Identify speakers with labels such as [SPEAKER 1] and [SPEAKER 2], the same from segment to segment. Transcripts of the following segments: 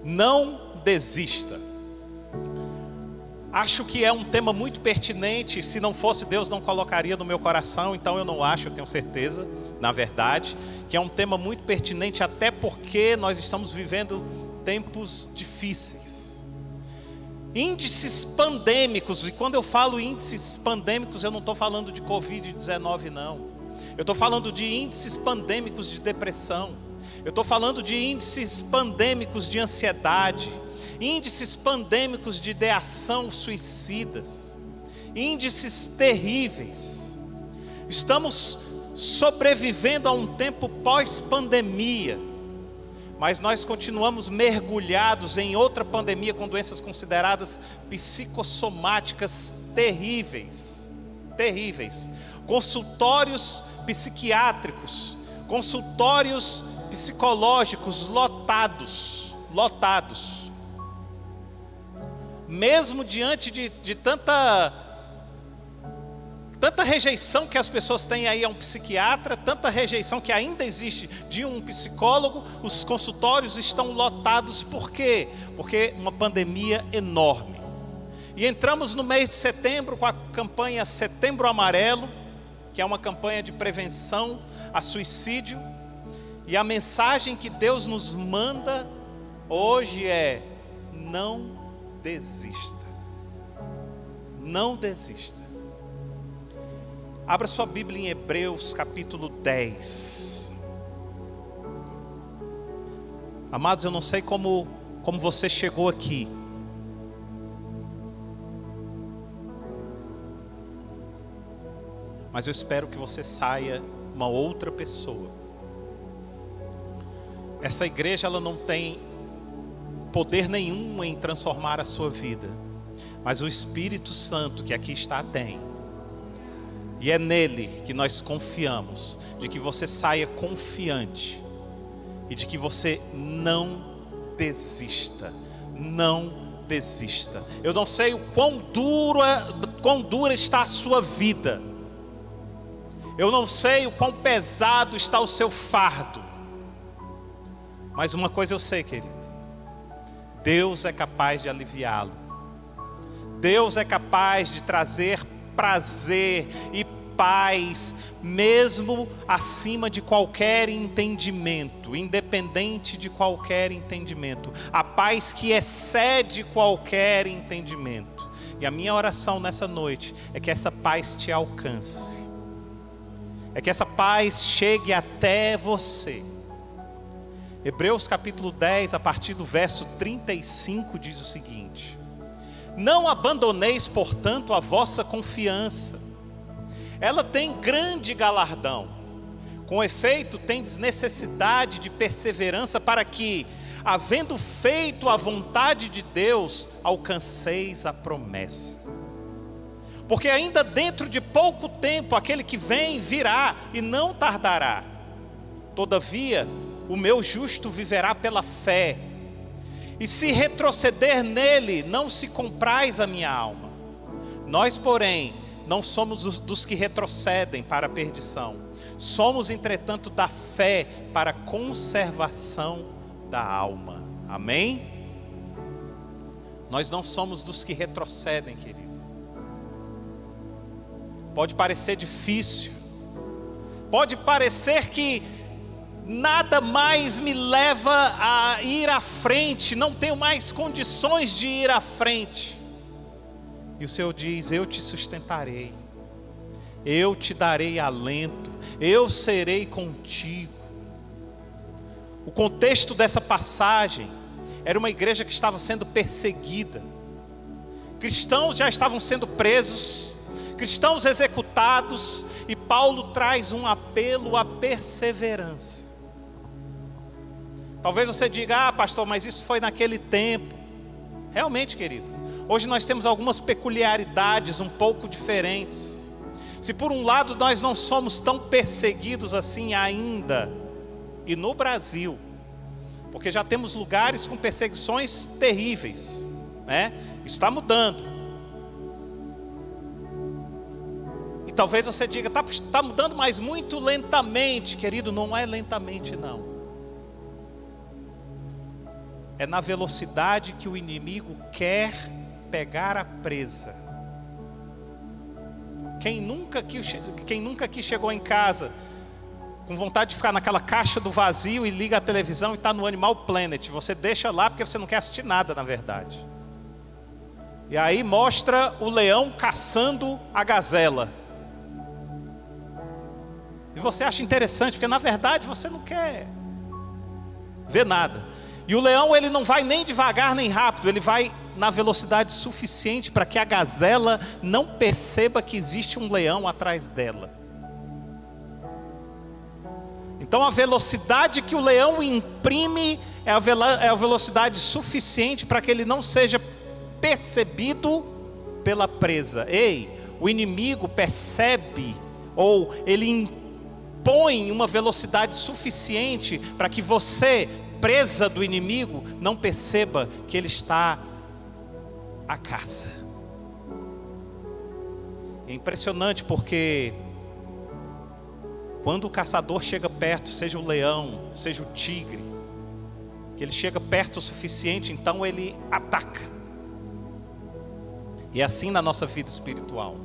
[SPEAKER 1] Não desista. Acho que é um tema muito pertinente. Se não fosse Deus, não colocaria no meu coração. Então eu não acho, eu tenho certeza, na verdade, que é um tema muito pertinente, até porque nós estamos vivendo tempos difíceis. Índices pandêmicos, e quando eu falo índices pandêmicos, eu não estou falando de Covid-19 não. Eu estou falando de índices pandêmicos de depressão. Eu estou falando de índices pandêmicos de ansiedade, índices pandêmicos de ideação suicidas, índices terríveis. Estamos sobrevivendo a um tempo pós-pandemia, mas nós continuamos mergulhados em outra pandemia com doenças consideradas psicossomáticas terríveis. Consultórios psiquiátricos, consultórios psicológicos lotados. Mesmo diante de tanta rejeição que as pessoas têm aí a um psiquiatra, tanta rejeição que ainda existe de um psicólogo, os consultórios estão lotados. Por quê? Porque uma pandemia enorme. E entramos no mês de setembro com a campanha Setembro Amarelo, que é uma campanha de prevenção a suicídio. E a mensagem que Deus nos manda hoje é: não desista. Não desista. Abra sua Bíblia em Hebreus capítulo 10. Amados, eu não sei como você chegou aqui. Mas eu espero que você saia uma outra pessoa. Essa igreja, ela não tem poder nenhum em transformar a sua vida, mas o Espírito Santo que aqui está tem. E é nele que nós confiamos, de que você saia confiante e de que você não desista. Não desista. Eu não sei o quão dura está a sua vida. Eu não sei o quão pesado está o seu fardo. Mas uma coisa eu sei, querido: Deus é capaz de aliviá-lo. Deus é capaz de trazer prazer e paz, mesmo acima de qualquer entendimento, independente de qualquer entendimento. A paz que excede qualquer entendimento. E a minha oração nessa noite é que essa paz te alcance. É que essa paz chegue até você. Hebreus capítulo 10, a partir do verso 35, diz o seguinte: não abandoneis, portanto, a vossa confiança. Ela tem grande galardão. Com efeito, tendes necessidade de perseverança, para que, havendo feito a vontade de Deus, alcanceis a promessa. Porque ainda dentro de pouco tempo, aquele que vem virá e não tardará. Todavia, o meu justo viverá pela fé. E se retroceder nele, não se comprais a minha alma. Nós, porém, não somos dos que retrocedem para a perdição. Somos, entretanto, da fé para a conservação da alma. Amém? Nós não somos dos que retrocedem, querido. Pode parecer difícil. Pode parecer que nada mais me leva a ir à frente, não tenho mais condições de ir à frente. E o Senhor diz: eu te sustentarei, eu te darei alento, eu serei contigo. O contexto dessa passagem era uma igreja que estava sendo perseguida. Cristãos já estavam sendo presos, cristãos executados, e Paulo traz um apelo à perseverança. Talvez você diga: ah, pastor, mas isso foi naquele tempo. Realmente, querido, hoje nós temos algumas peculiaridades um pouco diferentes. Se por um lado nós não somos tão perseguidos assim ainda, e no Brasil, porque já temos lugares com perseguições terríveis, né? Isso está mudando. E talvez você diga: está mudando, mas muito lentamente. Querido, não é lentamente não. é na velocidade que o inimigo quer pegar a presa. Quem nunca aqui chegou em casa com vontade de ficar naquela caixa do vazio e liga a televisão e está no Animal Planet? Você deixa lá porque você não quer assistir nada, na verdade. E aí mostra o leão caçando a gazela. E você acha interessante, porque na verdade você não quer ver nada. E o leão, ele não vai nem devagar nem rápido, ele vai na velocidade suficiente para que a gazela não perceba que existe um leão atrás dela. Então a velocidade que o leão imprime é a velocidade suficiente para que ele não seja percebido pela presa. Ei, o inimigo percebe, ou ele impõe uma velocidade suficiente para que você, presa do inimigo, não perceba que ele está à caça. É impressionante porque quando o caçador chega perto, seja o leão, seja o tigre, que ele chega perto o suficiente, então ele ataca. E é assim na nossa vida espiritual.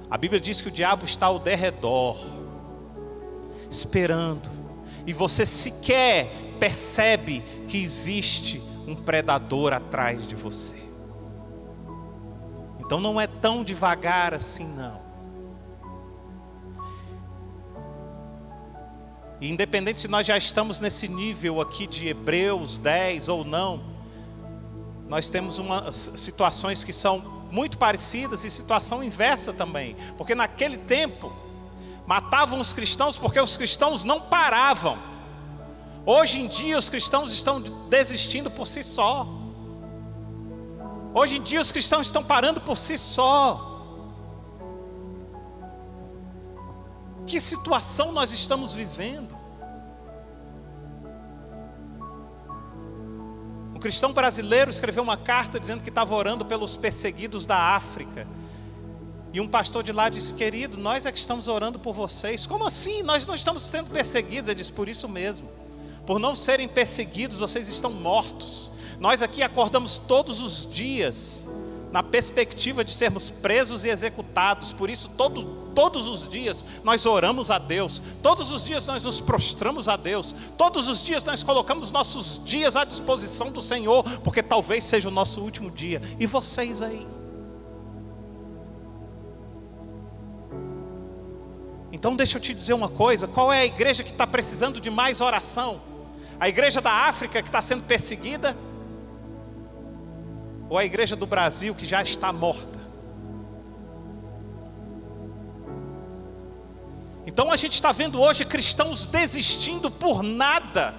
[SPEAKER 1] A Bíblia diz que o diabo está ao derredor, esperando, e você sequer percebe que existe um predador atrás de você. Então não é tão devagar assim não. E independente se nós já estamos nesse nível aqui de Hebreus 10 ou não, nós temos umas situações que são muito parecidas e situação inversa também. Porque naquele tempo, matavam os cristãos porque os cristãos não paravam. Hoje em dia os cristãos estão desistindo por si só. Hoje em dia os cristãos estão parando por si só. Que situação nós estamos vivendo? Um cristão brasileiro escreveu uma carta dizendo que estava orando pelos perseguidos da África. E um pastor de lá disse: querido, nós é que estamos orando por vocês. Como assim? Nós não estamos sendo perseguidos. Ele disse: por isso mesmo. Por não serem perseguidos, vocês estão mortos. Nós aqui acordamos todos os dias na perspectiva de sermos presos e executados. Por isso todos os dias nós oramos a Deus. Todos os dias nós nos prostramos a Deus. Todos os dias nós colocamos nossos dias à disposição do Senhor, porque talvez seja o nosso último dia. E vocês aí? Então deixa eu te dizer uma coisa: qual é a igreja que está precisando de mais oração? A igreja da África que está sendo perseguida? Ou a igreja do Brasil que já está morta? Então a gente está vendo hoje cristãos desistindo por nada.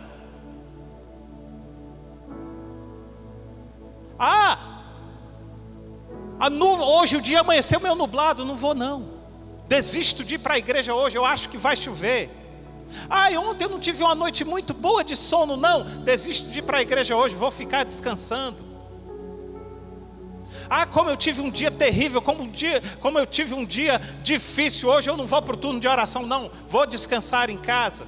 [SPEAKER 1] Hoje o dia amanheceu meio nublado, não vou não. Desisto de ir para a igreja hoje, eu acho que vai chover. Ontem eu não tive uma noite muito boa de sono, não. Desisto de ir para a igreja hoje, vou ficar descansando. Como eu tive um dia terrível, como eu tive um dia difícil, hoje eu não vou para o turno de oração, não. Vou descansar em casa.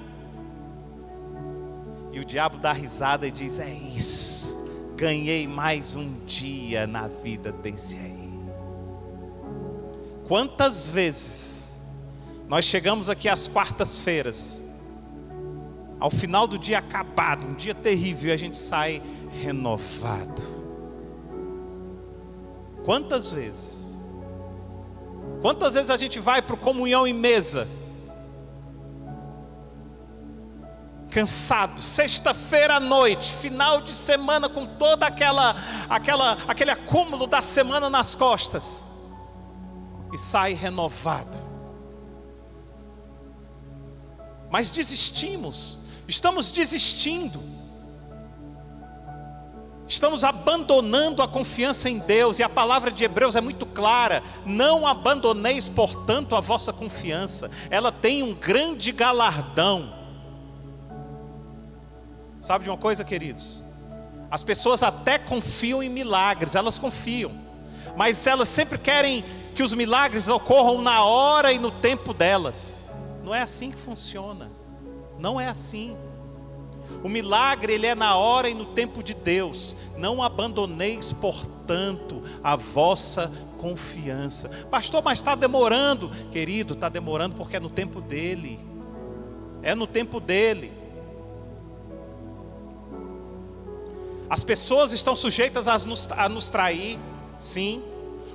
[SPEAKER 1] E o diabo dá risada e diz: é isso, ganhei mais um dia na vida desse aí. Quantas vezes nós chegamos aqui às quartas-feiras, ao final do dia acabado, um dia terrível, e a gente sai renovado. Quantas vezes a gente vai para o comunhão em mesa, cansado, sexta-feira à noite, final de semana, com toda aquele acúmulo da semana nas costas, e sai renovado. Mas desistimos, estamos desistindo, estamos abandonando a confiança em Deus. E a palavra de Hebreus é muito clara: não abandoneis portanto a vossa confiança, ela tem um grande galardão. Sabe de uma coisa, queridos? As pessoas até confiam em milagres, elas confiam, mas elas sempre querem que os milagres ocorram na hora e no tempo delas. Não é assim que funciona. Não é assim. O milagre, ele é na hora e no tempo de Deus. Não abandoneis, portanto, a vossa confiança. Pastor, mas está demorando. Querido, está demorando porque é no tempo dele. É no tempo dele. As pessoas estão sujeitas a nos trair, sim.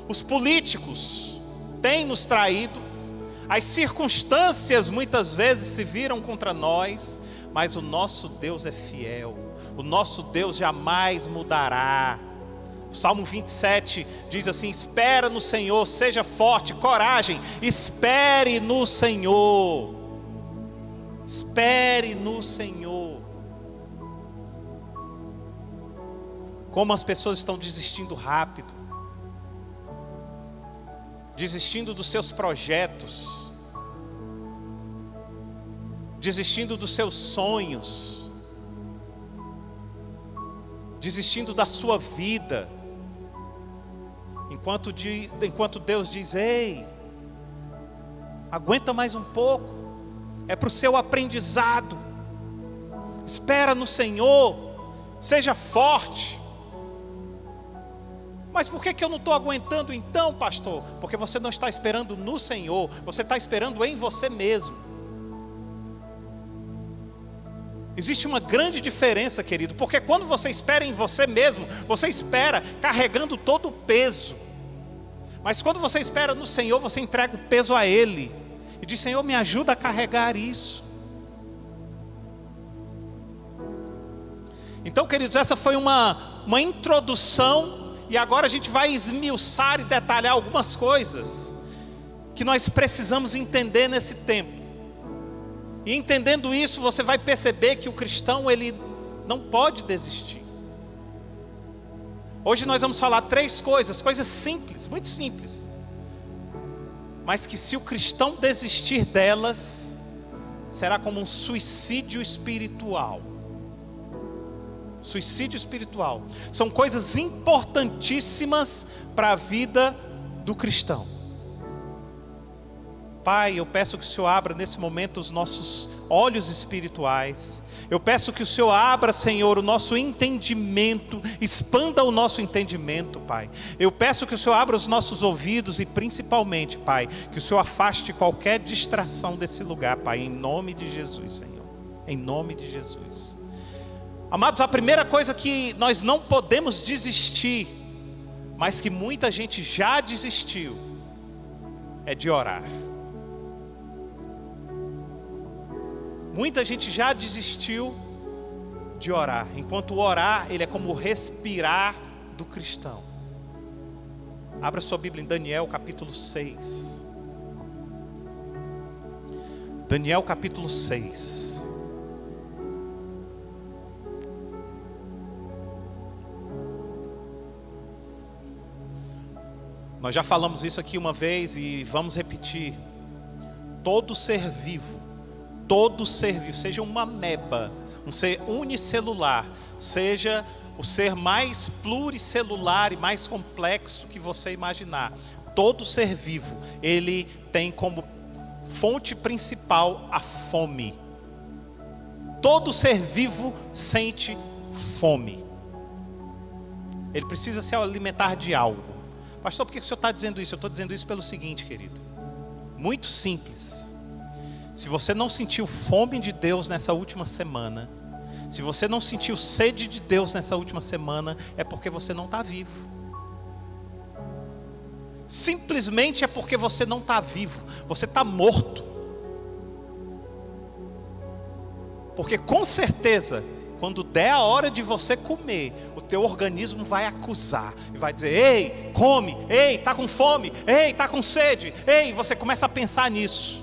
[SPEAKER 1] Os políticos têm nos traído. As circunstâncias muitas vezes se viram contra nós. Mas o nosso Deus é fiel, o nosso Deus jamais mudará. O Salmo 27 diz assim: espera no Senhor, seja forte, coragem, espere no Senhor. Espere no Senhor. Como as pessoas estão desistindo rápido, desistindo dos seus projetos, desistindo dos seus sonhos, desistindo da sua vida, enquanto Deus diz: ei, aguenta mais um pouco, é para o seu aprendizado, espera no Senhor, seja forte. Mas por que eu não estou aguentando então, pastor? Porque você não está esperando no Senhor, você está esperando em você mesmo. Existe uma grande diferença, querido, porque quando você espera em você mesmo, você espera carregando todo o peso. Mas quando você espera no Senhor, você entrega o peso a Ele e diz: Senhor, me ajuda a carregar isso. Então, queridos, essa foi uma introdução, e agora a gente vai esmiuçar e detalhar algumas coisas que nós precisamos entender nesse tempo. E entendendo isso, você vai perceber que o cristão, ele não pode desistir. Hoje nós vamos falar 3 coisas simples, muito simples, mas que se o cristão desistir delas, será como um suicídio espiritual. Suicídio espiritual. São coisas importantíssimas para a vida do cristão. Pai, eu peço que o Senhor abra nesse momento os nossos olhos espirituais. Eu peço que o Senhor abra, Senhor, o nosso entendimento, expanda o nosso entendimento, Pai. Eu peço que o Senhor abra os nossos ouvidos e principalmente, Pai, que o Senhor afaste qualquer distração desse lugar, Pai, em nome de Jesus, Senhor. Em nome de Jesus. Amados, a primeira coisa que nós não podemos desistir, mas que muita gente já desistiu, é de orar. Muita gente já desistiu de orar, enquanto o orar, ele é como o respirar do cristão. Abra sua Bíblia em Daniel capítulo 6. Daniel capítulo 6. Nós já falamos isso aqui uma vez e vamos repetir. Todo ser vivo, seja uma ameba, um ser unicelular, seja o ser mais pluricelular e mais complexo que você imaginar, todo ser vivo, ele tem como fonte principal a fome. Todo ser vivo sente fome. Ele precisa se alimentar de algo. Pastor, por que o senhor está dizendo isso? Eu estou dizendo isso pelo seguinte, querido. Muito simples. Se você não sentiu fome de Deus nessa última semana, se você não sentiu sede de Deus nessa última semana, é porque você não está vivo. Simplesmente é porque você não está vivo, você está morto. Porque com certeza, quando der a hora de você comer, o teu organismo vai acusar e vai dizer: ei, come, ei, está com fome, ei, está com sede, ei, você começa a pensar nisso.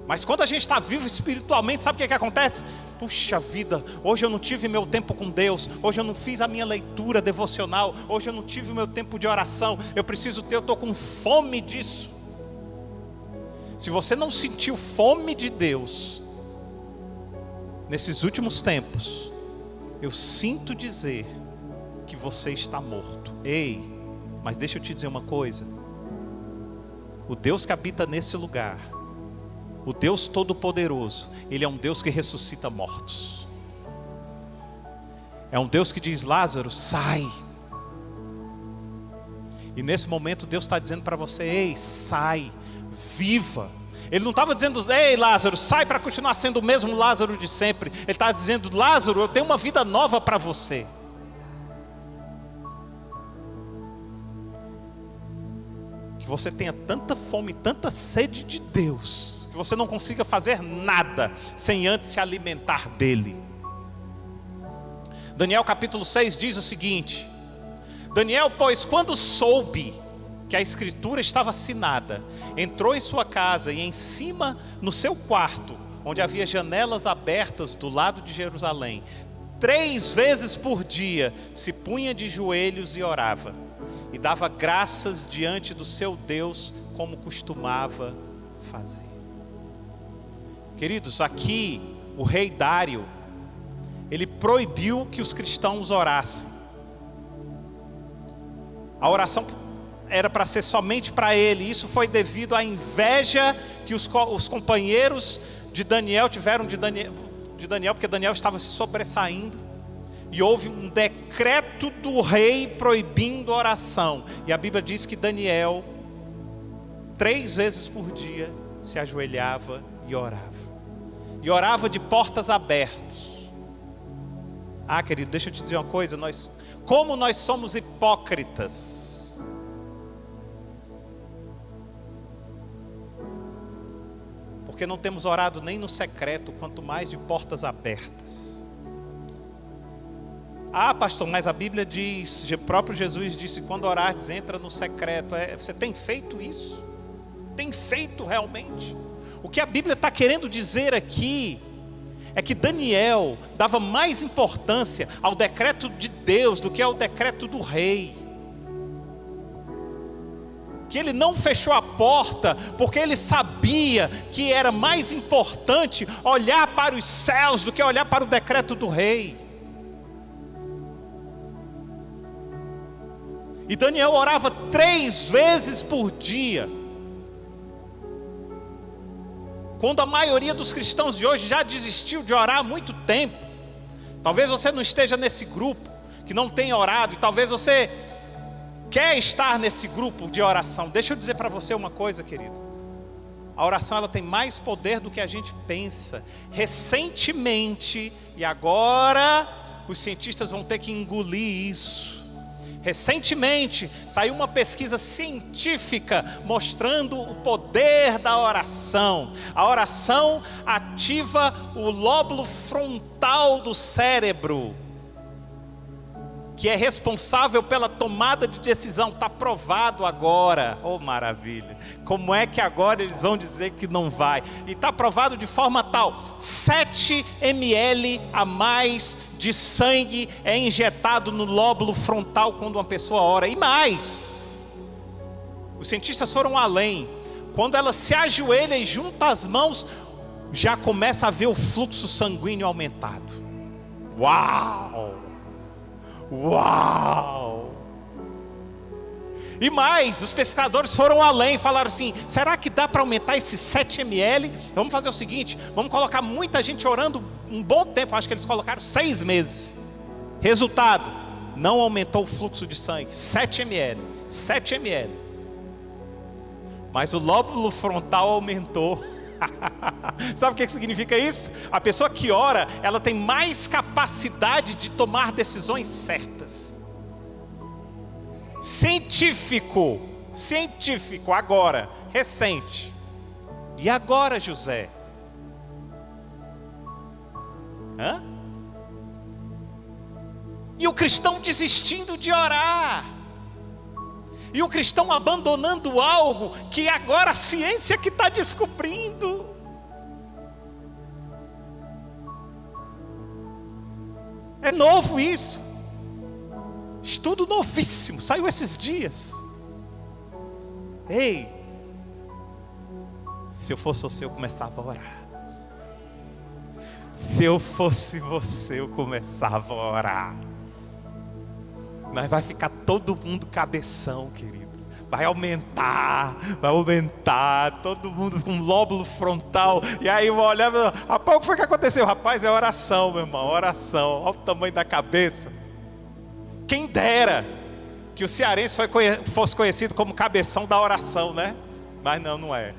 [SPEAKER 1] Mas quando a gente está vivo espiritualmente, sabe o que acontece? Puxa vida, hoje eu não tive meu tempo com Deus, hoje eu não fiz a minha leitura devocional, hoje eu não tive o meu tempo de oração, eu preciso ter, eu estou com fome disso. Se você não sentiu fome de Deus nesses últimos tempos, eu sinto dizer que você está morto. Ei, mas deixa eu te dizer uma coisa. O Deus que habita nesse lugar, O Deus Todo-Poderoso, Ele é um Deus que ressuscita mortos. É um Deus que diz: Lázaro, sai. E nesse momento Deus está dizendo para você: ei, sai, viva. Ele não estava dizendo: ei, Lázaro, sai para continuar sendo o mesmo Lázaro de sempre. Ele estava dizendo: Lázaro, eu tenho uma vida nova para você. Que você tenha tanta fome, tanta sede de Deus, que você não consiga fazer nada sem antes se alimentar dele. Daniel capítulo 6 diz o seguinte: Daniel, pois, quando soube que a escritura estava assinada, entrou em sua casa e em cima, no seu quarto, onde havia janelas abertas do lado de Jerusalém, 3 vezes por dia se punha de joelhos e orava, e dava graças diante do seu Deus, como costumava fazer. Queridos, aqui o rei Dário, ele proibiu que os cristãos orassem. A oração era para ser somente para ele. Isso foi devido à inveja que os companheiros de Daniel tiveram de Daniel, porque Daniel estava se sobressaindo. E houve um decreto do rei proibindo a oração. E a Bíblia diz que Daniel, 3 vezes por dia, se ajoelhava e orava. E orava de portas abertas. Ah, querido, deixa eu te dizer uma coisa. Como nós somos hipócritas. Porque não temos orado nem no secreto, quanto mais de portas abertas. Ah, pastor, mas a Bíblia diz, o próprio Jesus disse: quando orares, entra no secreto. Você tem feito isso? Tem feito realmente? O que a Bíblia está querendo dizer aqui é que Daniel dava mais importância ao decreto de Deus do que ao decreto do rei. Que ele não fechou a porta porque ele sabia que era mais importante olhar para os céus do que olhar para o decreto do rei. E Daniel orava 3 vezes por dia. Quando a maioria dos cristãos de hoje já desistiu de orar há muito tempo. Talvez você não esteja nesse grupo, que não tem orado, e talvez você quer estar nesse grupo de oração. Deixa eu dizer para você uma coisa, querido. A oração, ela tem mais poder do que a gente pensa. Recentemente, e agora os cientistas vão ter que engolir isso. Recentemente saiu uma pesquisa científica mostrando o poder da oração. A oração ativa o lóbulo frontal do cérebro, que é responsável pela tomada de decisão. Está provado agora. Oh, maravilha. Como é que agora eles vão dizer que não vai? E está provado de forma tal: 7 ml a mais de sangue é injetado no lóbulo frontal quando uma pessoa ora. E mais, os cientistas foram além. Quando ela se ajoelha e junta as mãos, já começa a ver o fluxo sanguíneo aumentado. Uau! Uau! E mais, os pesquisadores foram além, falaram assim: será que dá para aumentar esses 7 ml? Vamos fazer o seguinte, vamos colocar muita gente orando um bom tempo. Acho que eles colocaram 6 meses. Resultado, não aumentou o fluxo de sangue. 7 ml, 7 ml. Mas o lóbulo frontal aumentou. Sabe o que significa isso? A pessoa que ora, ela tem mais capacidade de tomar decisões certas. Científico, agora, recente. E agora, José? Hã? E o cristão desistindo de orar. E o cristão abandonando algo que agora a ciência que está descobrindo. É novo isso. Estudo novíssimo, saiu esses dias. Ei, se eu fosse você, eu começava a orar. Se eu fosse você, eu começava a orar. Mas vai ficar todo mundo cabeção, querido. vai aumentar, todo mundo com lóbulo frontal. E aí eu olhava, rapaz, o que foi que aconteceu? Rapaz, é oração, meu irmão, oração. Olha o tamanho da cabeça. Quem dera que o cearense fosse conhecido como cabeção da oração, né? Mas não é.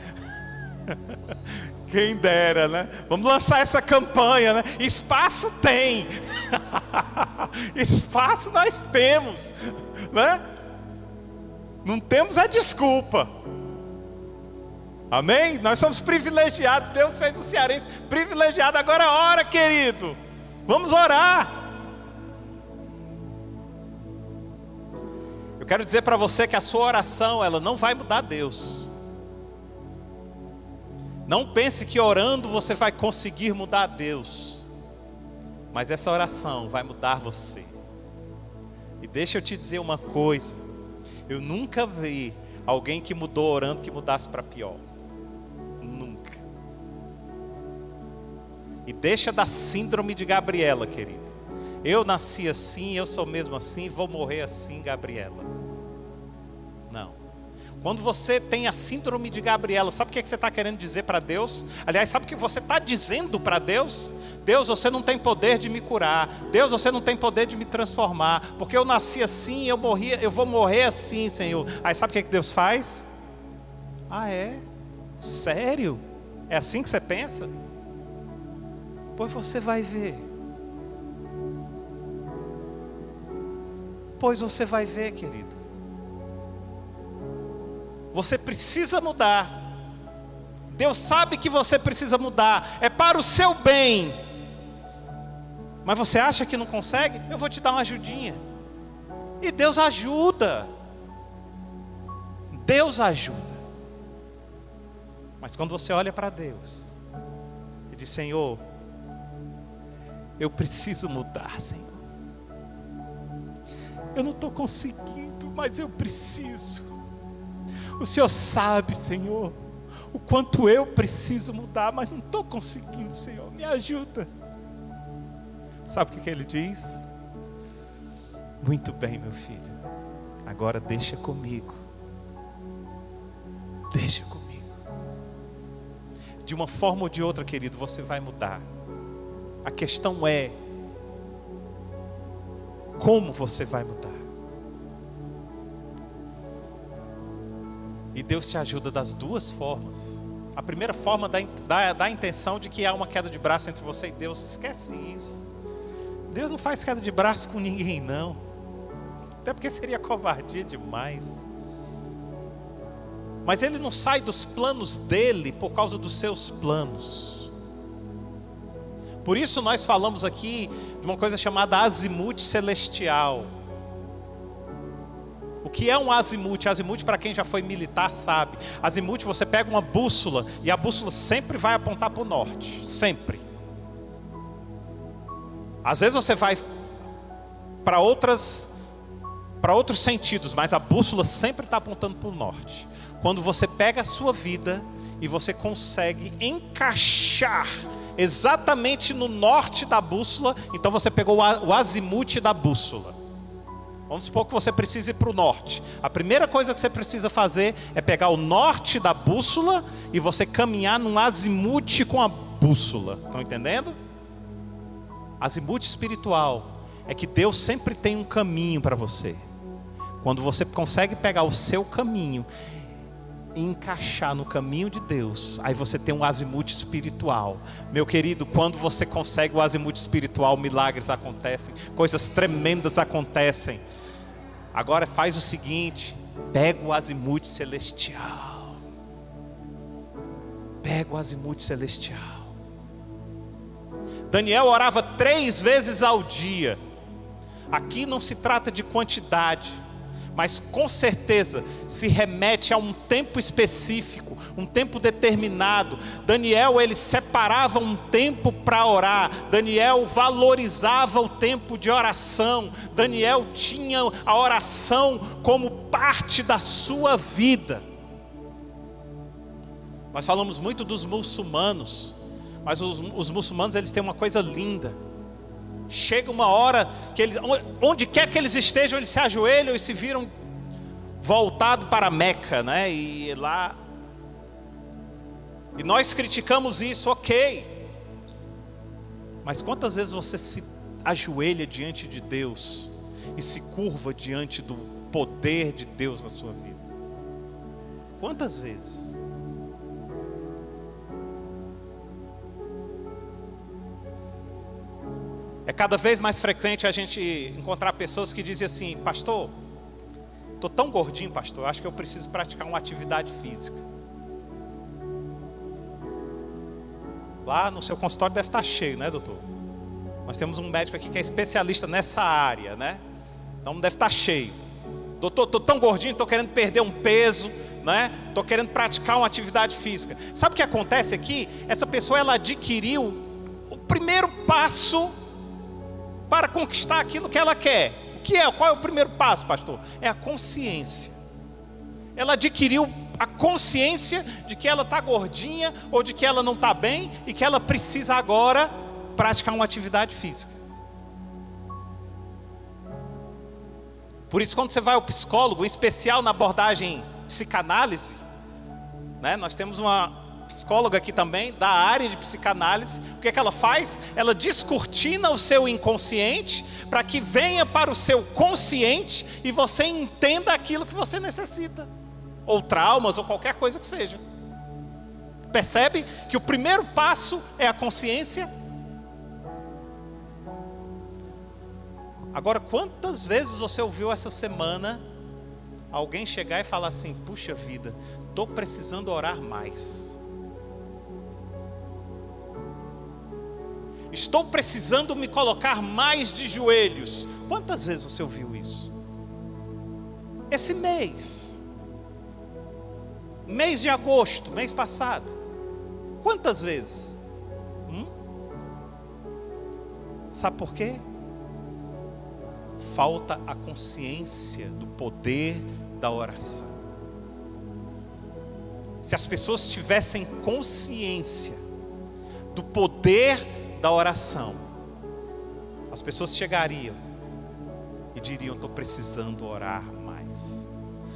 [SPEAKER 1] Quem dera, né? Vamos lançar essa campanha, né? Espaço tem. Espaço nós temos, né? Não temos a desculpa. Amém? Nós somos privilegiados. Deus fez o cearense privilegiado. Agora ora, querido. Vamos orar. Eu quero dizer para você que a sua oração, ela não vai mudar Deus. Não pense que orando você vai conseguir mudar Deus. Mas essa oração vai mudar você. E deixa eu te dizer uma coisa. Eu nunca vi alguém que mudou orando que mudasse para pior. Nunca. E deixa da síndrome de Gabriela, querido. Eu nasci assim, eu sou mesmo assim, vou morrer assim, Gabriela. Não. Quando você tem a síndrome de Gabriela, sabe o que você está querendo dizer para Deus? Aliás, sabe o que você está dizendo para Deus? Deus, você não tem poder de me curar. Deus, você não tem poder de me transformar. Porque eu nasci assim, eu vou morrer assim, Senhor. Aí sabe o que Deus faz? Ah, é? Sério? É assim que você pensa? Pois você vai ver. Pois você vai ver, querido. Você precisa mudar. Deus sabe que você precisa mudar. É para o seu bem. Mas você acha que não consegue? Eu vou te dar uma ajudinha. E Deus ajuda. Deus ajuda. Mas quando você olha para Deus e diz: Senhor, eu preciso mudar, Senhor. Eu não estou conseguindo, mas eu preciso. O Senhor sabe, Senhor, o quanto eu preciso mudar, mas não estou conseguindo, Senhor, me ajuda. Sabe o que Ele diz? Muito bem, meu filho, agora deixa comigo. Deixa comigo. De uma forma ou de outra, querido, você vai mudar. A questão é, como você vai mudar? E Deus te ajuda das duas formas. A primeira forma dá a intenção de que há uma queda de braço entre você e Deus. Esquece isso. Deus não faz queda de braço com ninguém, não. Até porque seria covardia demais. Mas Ele não sai dos planos dEle por causa dos seus planos. Por isso nós falamos aqui de uma coisa chamada azimuth celestial. O que é um azimuth? Azimuth, para quem já foi militar, sabe. Azimuth, você pega uma bússola e a bússola sempre vai apontar para o norte. Sempre. Às vezes você vai para outros sentidos, mas a bússola sempre está apontando para o norte. Quando você pega a sua vida e você consegue encaixar exatamente no norte da bússola, então você pegou o azimuth da bússola. Vamos supor que você precise ir para o norte. A primeira coisa que você precisa fazer é pegar o norte da bússola e você caminhar num azimuth com a bússola. Estão entendendo? Azimuth espiritual é que Deus sempre tem um caminho para você. Quando você consegue pegar o seu caminho e encaixar no caminho de Deus, aí você tem um azimuth espiritual. Meu querido, quando você consegue o azimuth espiritual, milagres acontecem, coisas tremendas acontecem. Agora faz o seguinte: pega o azimuth celestial. Pega o azimuth celestial. Daniel orava 3 vezes ao dia. Aqui não se trata de quantidade, mas com certeza se remete a um tempo específico, um tempo determinado. Daniel, ele separava um tempo para orar. Daniel valorizava o tempo de oração. Daniel tinha a oração como parte da sua vida. Nós falamos muito dos muçulmanos, mas os muçulmanos, eles têm uma coisa linda. Chega uma hora que eles, onde quer que eles estejam, eles se ajoelham e se viram voltado para Meca, né? E lá... E nós criticamos isso, ok. Mas quantas vezes você se ajoelha diante de Deus e se curva diante do poder de Deus na sua vida? Quantas vezes? É cada vez mais frequente a gente encontrar pessoas que dizem assim: pastor, estou tão gordinho, pastor, acho que eu preciso praticar uma atividade física. Lá no seu consultório deve estar cheio, né, doutor? Nós temos um médico aqui que é especialista nessa área, né? Então deve estar cheio. Doutor, estou tão gordinho, estou querendo perder um peso, né? Estou querendo praticar uma atividade física. Sabe o que acontece aqui? Essa pessoa, ela adquiriu o primeiro passo para conquistar aquilo que ela quer. O que é? Qual é o primeiro passo, pastor? É a consciência. Ela adquiriu a consciência de que ela está gordinha ou de que ela não está bem e que ela precisa agora praticar uma atividade física. Por isso, quando você vai ao psicólogo, em especial na abordagem psicanálise, né? Nós temos uma psicóloga aqui também, da área de psicanálise. O que é que ela faz? Ela descortina o seu inconsciente para que venha para o seu consciente e você entenda aquilo que você necessita, ou traumas, ou qualquer coisa que seja. Percebe que o primeiro passo é a consciência? Agora, quantas vezes você ouviu essa semana alguém chegar e falar assim: puxa vida, estou precisando orar mais. Estou precisando me colocar mais de joelhos. Quantas vezes você ouviu isso? Esse mês de agosto, mês passado. Quantas vezes? Sabe por quê? Falta a consciência do poder da oração. Se as pessoas tivessem consciência do poder da oração, as pessoas chegariam e diriam: estou precisando orar mais,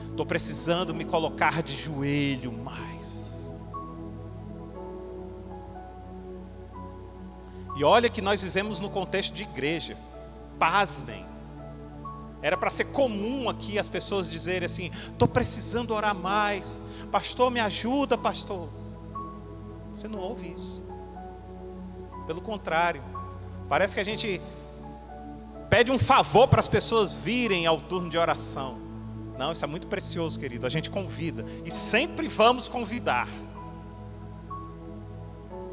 [SPEAKER 1] estou precisando me colocar de joelho mais. E olha que nós vivemos no contexto de igreja. Pasmem, era para ser comum aqui as pessoas dizerem assim: estou precisando orar mais, pastor, me ajuda, pastor. Você não ouve isso. Pelo contrário, parece que a gente pede um favor para as pessoas virem ao turno de oração. Não, isso é muito precioso, querido. A gente convida, e sempre vamos convidar.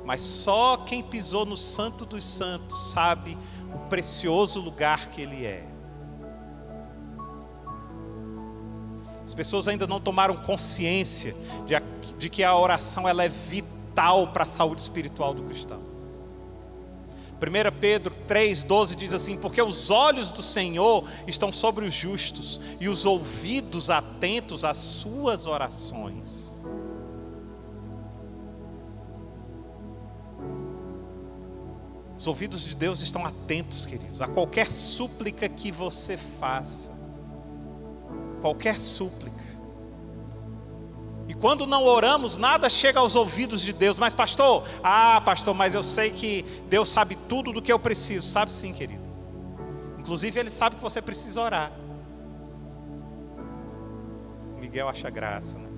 [SPEAKER 1] Mas só quem pisou no Santo dos Santos sabe o precioso lugar que Ele é. As pessoas ainda não tomaram consciência de que a oração ela é vital para a saúde espiritual do cristão. 1 Pedro 3,12 diz assim: porque os olhos do Senhor estão sobre os justos e os ouvidos atentos às suas orações. Os ouvidos de Deus estão atentos, queridos, a qualquer súplica que você faça. Qualquer súplica. E quando não oramos, nada chega aos ouvidos de Deus. Mas pastor, mas eu sei que Deus sabe tudo do que eu preciso. Sabe sim, querido. Inclusive Ele sabe que você precisa orar. Miguel acha graça, né?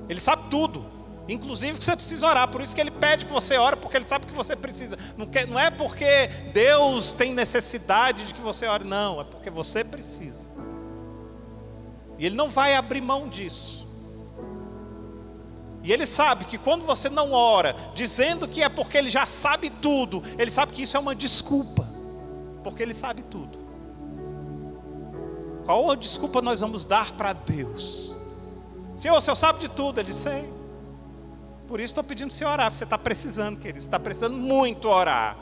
[SPEAKER 1] Ele sabe tudo, inclusive que você precisa orar. Por isso que Ele pede que você ore, porque Ele sabe que você precisa. Não é porque Deus tem necessidade de que você ore, não. É porque você precisa. E Ele não vai abrir mão disso. E Ele sabe que quando você não ora, dizendo que é porque Ele já sabe tudo, Ele sabe que isso é uma desculpa, porque Ele sabe tudo. Qual a desculpa nós vamos dar para Deus? Senhor, o Senhor sabe de tudo. Ele sei. Por isso estou pedindo para você orar. Você está precisando, querido. Você está precisando muito orar.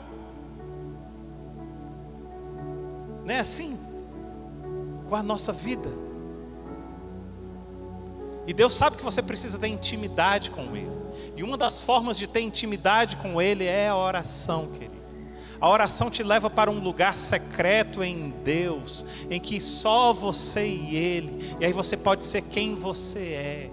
[SPEAKER 1] Não é assim? Com a nossa vida. E Deus sabe que você precisa ter intimidade com Ele. E uma das formas de ter intimidade com Ele é a oração, querido. A oração te leva para um lugar secreto em Deus, em que só você e Ele, e aí você pode ser quem você é.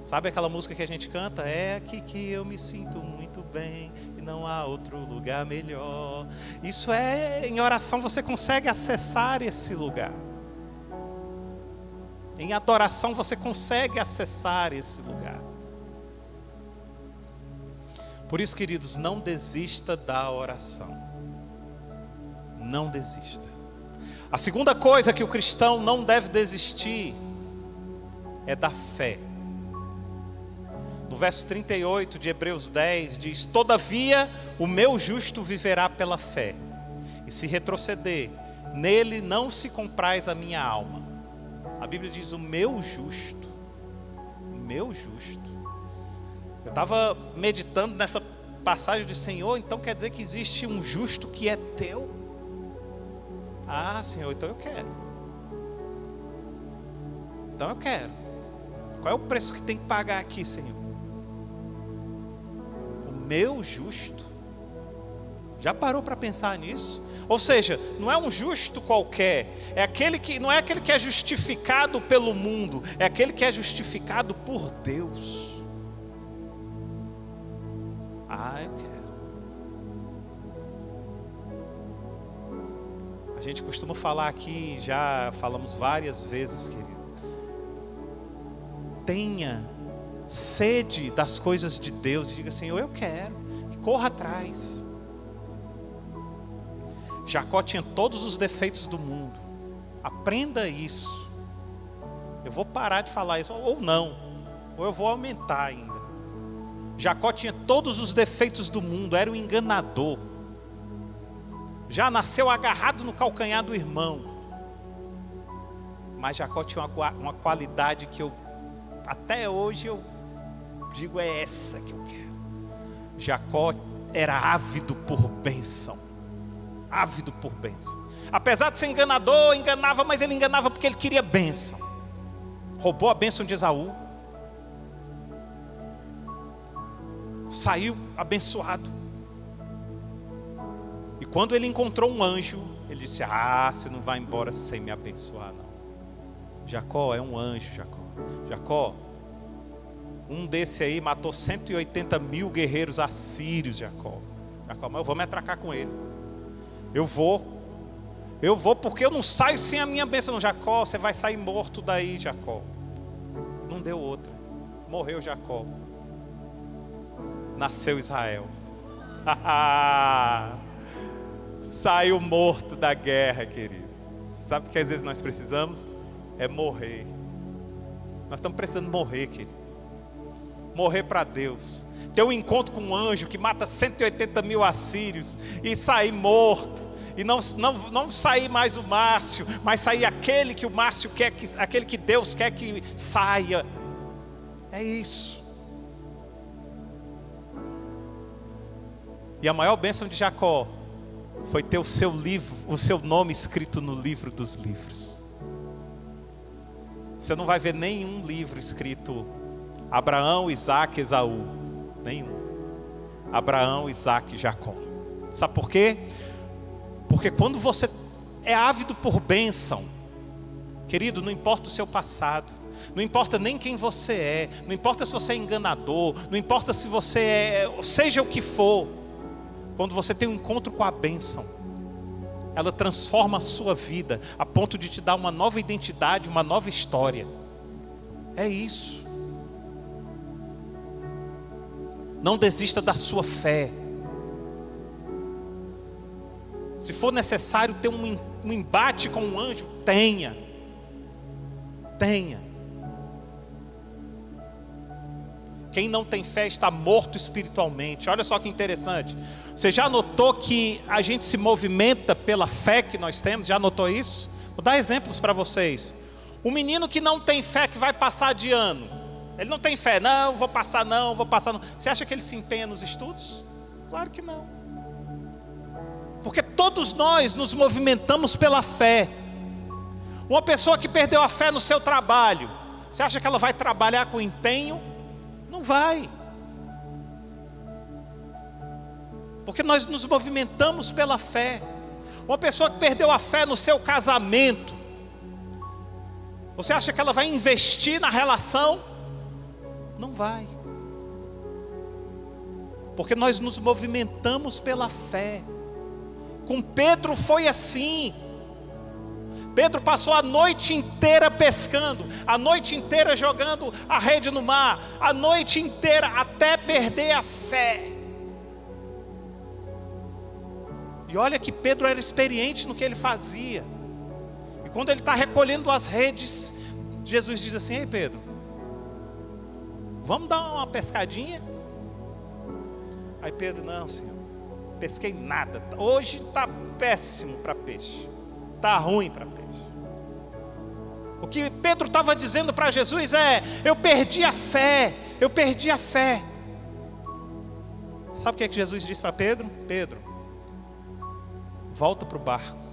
[SPEAKER 1] Sabe aquela música que a gente canta? É aqui que eu me sinto muito bem e não há outro lugar melhor. Isso em oração você consegue acessar esse lugar. Em adoração você consegue acessar esse lugar. Por isso, queridos, não desista da oração. Não desista. A segunda coisa que o cristão não deve desistir é da fé. No verso 38 de Hebreus 10 diz: todavia o meu justo viverá pela fé, e se retroceder, nele não se compraz a minha alma. A Bíblia diz o meu justo. O meu justo. Eu estava meditando nessa passagem de Senhor, então quer dizer que existe um justo que é teu? Ah, Senhor, então eu quero. Então eu quero. Qual é o preço que tem que pagar aqui, Senhor? Meu justo. Já parou para pensar nisso? Ou seja, não é um justo qualquer, não é aquele que é justificado pelo mundo, é aquele que é justificado por Deus. Ah, eu quero. A gente costuma falar aqui, já falamos várias vezes, querido. Tenha sede das coisas de Deus e diga: Senhor, eu quero. Corra atrás. Jacó tinha todos os defeitos do mundo. Aprenda isso. Eu vou parar de falar isso, ou não, ou eu vou aumentar ainda. Jacó tinha todos os defeitos do mundo, era um enganador. Já nasceu agarrado no calcanhar do irmão. Mas Jacó tinha uma qualidade que até hoje eu digo, é essa que eu quero. Jacó era ávido por bênção. Ávido por bênção. Apesar de ser enganador, enganava, mas ele enganava porque ele queria bênção. Roubou a bênção de Esaú. Saiu abençoado. E quando ele encontrou um anjo, ele disse: você não vai embora sem me abençoar, não. Jacó é um anjo, Jacó. Jacó, um desse aí matou 180 mil guerreiros assírios, Jacó. Jacó, mas eu vou me atracar com ele. Eu vou porque eu não saio sem a minha bênção. Não, Jacó, você vai sair morto daí, Jacó. Não deu outra. Morreu Jacó. Nasceu Israel. Saiu morto da guerra, querido. Sabe o que às vezes nós precisamos? É morrer. Nós estamos precisando morrer, querido. Morrer para Deus. Ter um encontro com um anjo que mata 180 mil assírios e sair morto. E não sair mais o Márcio, mas sair aquele que o Márcio quer, aquele que Deus quer que saia. É isso. E a maior bênção de Jacó foi ter o seu nome escrito no livro dos livros. Você não vai ver nenhum livro escrito Abraão, Isaac, Esaú. Nenhum. Abraão, Isaac e Jacó. Sabe por quê? Porque quando você é ávido por bênção, querido, não importa o seu passado, não importa nem quem você é, não importa se você é enganador, não importa se você seja o que for, quando você tem um encontro com a bênção, ela transforma a sua vida, a ponto de te dar uma nova identidade, uma nova história. É isso. Não desista da sua fé. Se for necessário ter um embate com um anjo, tenha. Quem não tem fé está morto espiritualmente. Olha só que interessante. Você já notou que a gente se movimenta pela fé que nós temos? Já notou isso? Vou dar exemplos para vocês. Um menino que não tem fé, que vai passar de ano. Ele não tem fé, não vou passar não. Você acha que ele se empenha nos estudos? Claro que não. Porque todos nós nos movimentamos pela fé. Uma pessoa que perdeu a fé no seu trabalho, você acha que ela vai trabalhar com empenho? Não vai. Porque nós nos movimentamos pela fé. Uma pessoa que perdeu a fé no seu casamento, você acha que ela vai investir na relação? Não vai. Porque nós nos movimentamos pela fé. Com Pedro foi assim. Pedro passou a noite inteira pescando, a noite inteira jogando a rede no mar, a noite inteira até perder a fé. E olha que Pedro era experiente no que ele fazia. E quando ele está recolhendo as redes, Jesus diz assim: ei Pedro, vamos dar uma pescadinha? Aí Pedro: não, Senhor, pesquei nada, hoje está péssimo para peixe, está ruim para peixe. O que Pedro estava dizendo para Jesus é: eu perdi a fé, eu perdi a fé. Sabe o que é que Jesus disse para Pedro? Pedro, volta para o barco.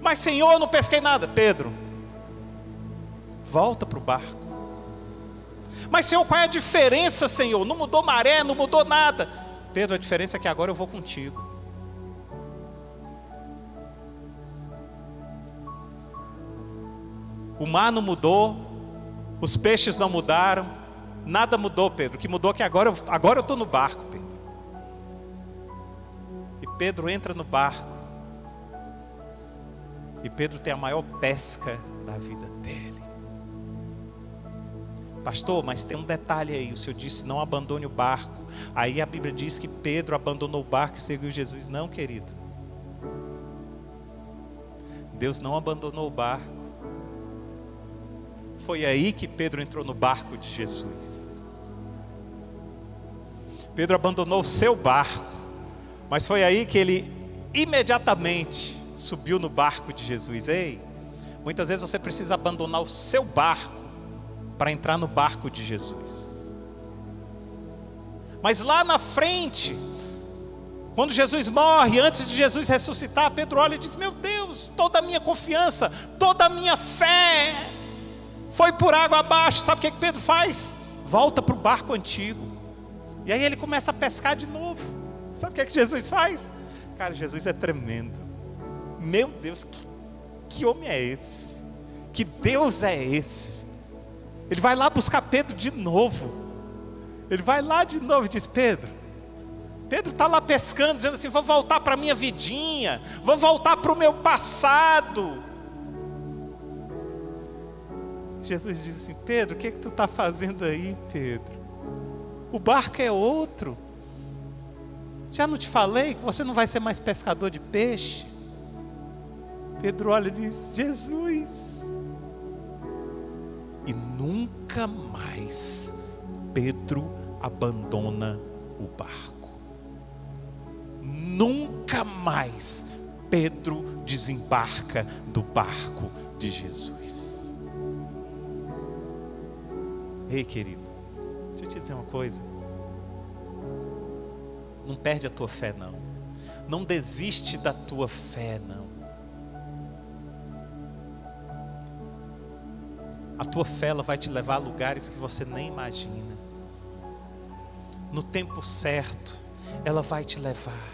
[SPEAKER 1] Mas Senhor, eu não pesquei nada. Pedro, volta para o barco. Mas Senhor, qual é a diferença, Senhor? Não mudou maré, não mudou nada. Pedro, a diferença é que agora eu vou contigo. O mar não mudou, os peixes não mudaram, nada mudou, Pedro. O que mudou é que agora eu estou no barco, Pedro. E Pedro entra no barco. E Pedro tem a maior pesca da vida dele. Pastor, mas tem um detalhe aí. O Senhor disse: não abandone o barco. Aí a Bíblia diz que Pedro abandonou o barco e seguiu Jesus. Não, querido. Deus não abandonou o barco. Foi aí que Pedro entrou no barco de Jesus. Pedro abandonou o seu barco, mas foi aí que ele imediatamente subiu no barco de Jesus. Ei, muitas vezes você precisa abandonar o seu barco para entrar no barco de Jesus. Mas lá na frente, quando Jesus morre, antes de Jesus ressuscitar, Pedro olha e diz: meu Deus, toda a minha confiança, toda a minha fé foi por água abaixo. Sabe o que Pedro faz? Volta para o barco antigo. E aí ele começa a pescar de novo. Sabe o que Jesus faz? Cara, Jesus é tremendo. Meu Deus, que homem é esse? Que Deus é esse? Ele vai lá buscar Pedro de novo. Ele vai lá de novo e diz: Pedro está lá pescando, dizendo assim: vou voltar para a minha vidinha, vou voltar para o meu passado. Jesus diz assim: Pedro, o que tu está fazendo aí, Pedro? O barco é outro. Já não te falei que você não vai ser mais pescador de peixe? Pedro olha e diz: Jesus. E nunca mais Pedro abandona o barco. Nunca mais Pedro desembarca do barco de Jesus. Ei, querido, deixa eu te dizer uma coisa. Não perde a tua fé, não. Não desiste da tua fé, não. A tua fé, ela vai te levar a lugares que você nem imagina. No tempo certo, ela vai te levar.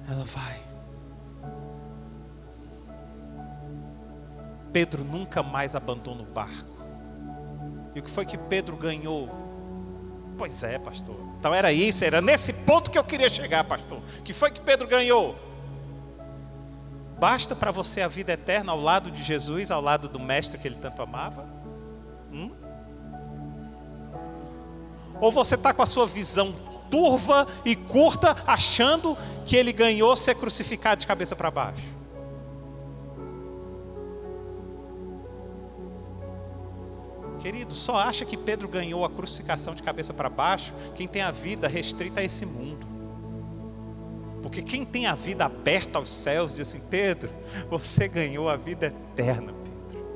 [SPEAKER 1] Ela vai. Pedro nunca mais abandona o barco. E o que foi que Pedro ganhou? Pois é, pastor. Então era isso, era nesse ponto que eu queria chegar, pastor. O que foi que Pedro ganhou? Basta para você a vida eterna ao lado de Jesus, ao lado do mestre que ele tanto amava? Ou você está com a sua visão turva e curta, achando que ele ganhou ser crucificado de cabeça para baixo? Querido, só acha que Pedro ganhou a crucificação de cabeça para baixo quem tem a vida restrita a esse mundo. Porque quem tem a vida aberta aos céus diz assim: Pedro, você ganhou a vida eterna, Pedro.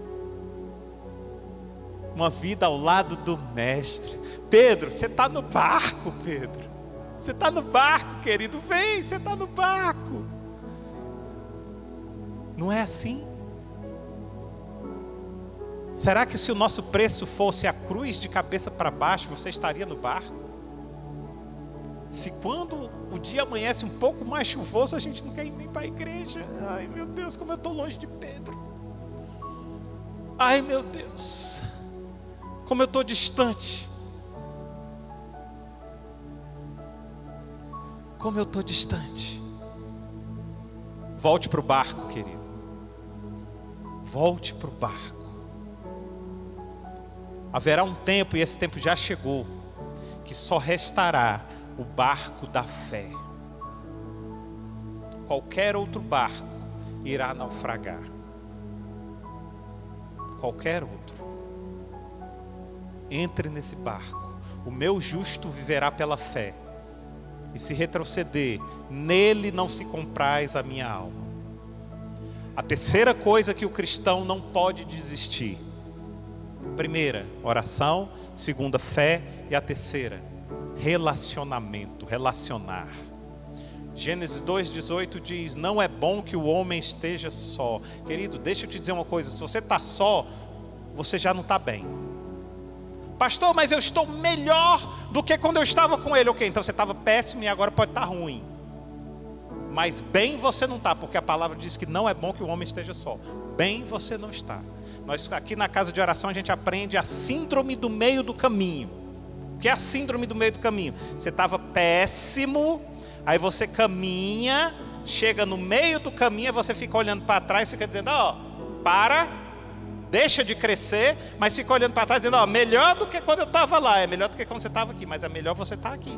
[SPEAKER 1] Uma vida ao lado do mestre. Pedro, você está no barco, Pedro. Você está no barco, querido. Vem, você está no barco. Não é assim? Será que se o nosso preço fosse a cruz de cabeça para baixo, você estaria no barco? Se quando o dia amanhece um pouco mais chuvoso, a gente não quer ir nem para a igreja. Ai, meu Deus, como eu estou longe de Pedro. Ai, meu Deus, como eu estou distante. Como eu estou distante. Volte para o barco, querido. Volte para o barco. Haverá um tempo, e esse tempo já chegou, que só restará o barco da fé. Qualquer outro barco irá naufragar. Qualquer outro. Entre nesse barco. O meu justo viverá pela fé. E se retroceder, nele não se compraz a minha alma. A terceira coisa que o cristão não pode desistir. Primeira, oração. Segunda, fé. E a terceira, relacionamento, relacionar. Gênesis 2,18 diz: não é bom que o homem esteja só. Querido, deixa eu te dizer uma coisa. Se você está só, você já não está bem. Pastor, mas eu estou melhor do que quando eu estava com ele. Ok, então você estava péssimo e agora pode estar ruim. Mas bem você não está, porque a palavra diz que não é bom que o homem esteja só. Bem você não está. Nós aqui na casa de oração a gente aprende a síndrome do meio do caminho. O que é a síndrome do meio do caminho? Você estava péssimo, aí você caminha, chega no meio do caminho, você fica olhando para trás e fica dizendo: ó, para, deixa de crescer, mas fica olhando para trás dizendo: ó, melhor do que quando eu estava lá, é melhor do que quando você estava aqui, mas é melhor você estar aqui.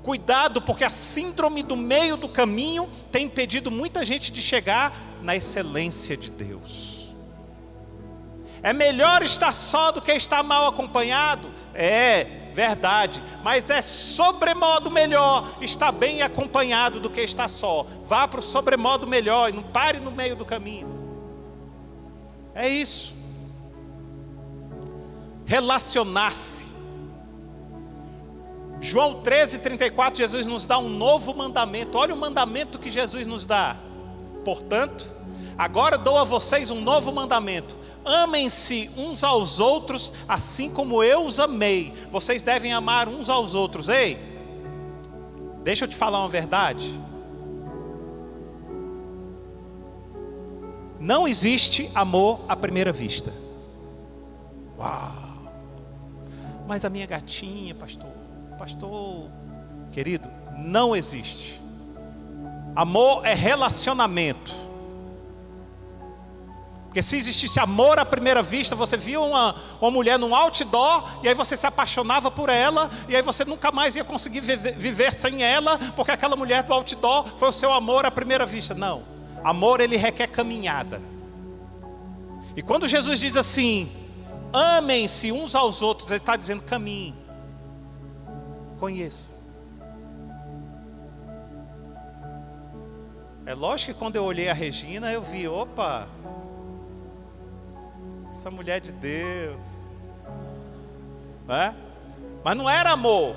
[SPEAKER 1] Cuidado, porque a síndrome do meio do caminho tem impedido muita gente de chegar na excelência de Deus. É melhor estar só do que estar mal acompanhado? É verdade, mas é sobremodo melhor estar bem acompanhado do que estar só. Vá para o sobremodo melhor e não pare no meio do caminho. É isso. Relacionar-se. João 13:34, Jesus nos dá um novo mandamento. Olha o mandamento que Jesus nos dá. Portanto, agora dou a vocês um novo mandamento: amem-se uns aos outros, assim como eu os amei. Vocês devem amar uns aos outros. Ei, deixa eu te falar uma verdade. Não existe amor à primeira vista. Uau! Mas a minha gatinha, pastor, querido, não existe. Amor é relacionamento. Porque se existisse amor à primeira vista, você via uma mulher num outdoor, e aí você se apaixonava por ela, e aí você nunca mais ia conseguir viver sem ela, porque aquela mulher do outdoor foi o seu amor à primeira vista. Não, amor ele requer caminhada. E quando Jesus diz assim: amem-se uns aos outros, ele está dizendo: caminhe, conheça. É lógico que quando eu olhei a Regina, eu vi: opa, essa mulher de Deus, é? Mas não era amor.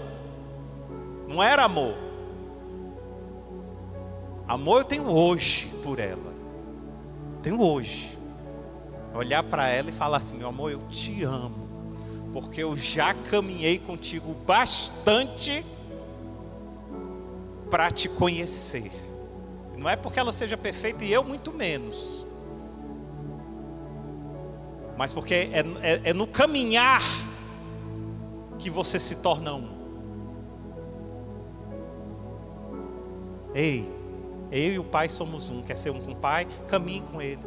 [SPEAKER 1] Não era amor. Amor eu tenho hoje por ela. Tenho hoje. Olhar para ela e falar assim: meu amor, eu te amo, porque eu já caminhei contigo bastante para te conhecer. Não é porque ela seja perfeita e eu muito menos, mas porque é no caminhar que você se torna um. Ei, eu e o Pai somos um. Quer ser um com o Pai? Caminhe com Ele.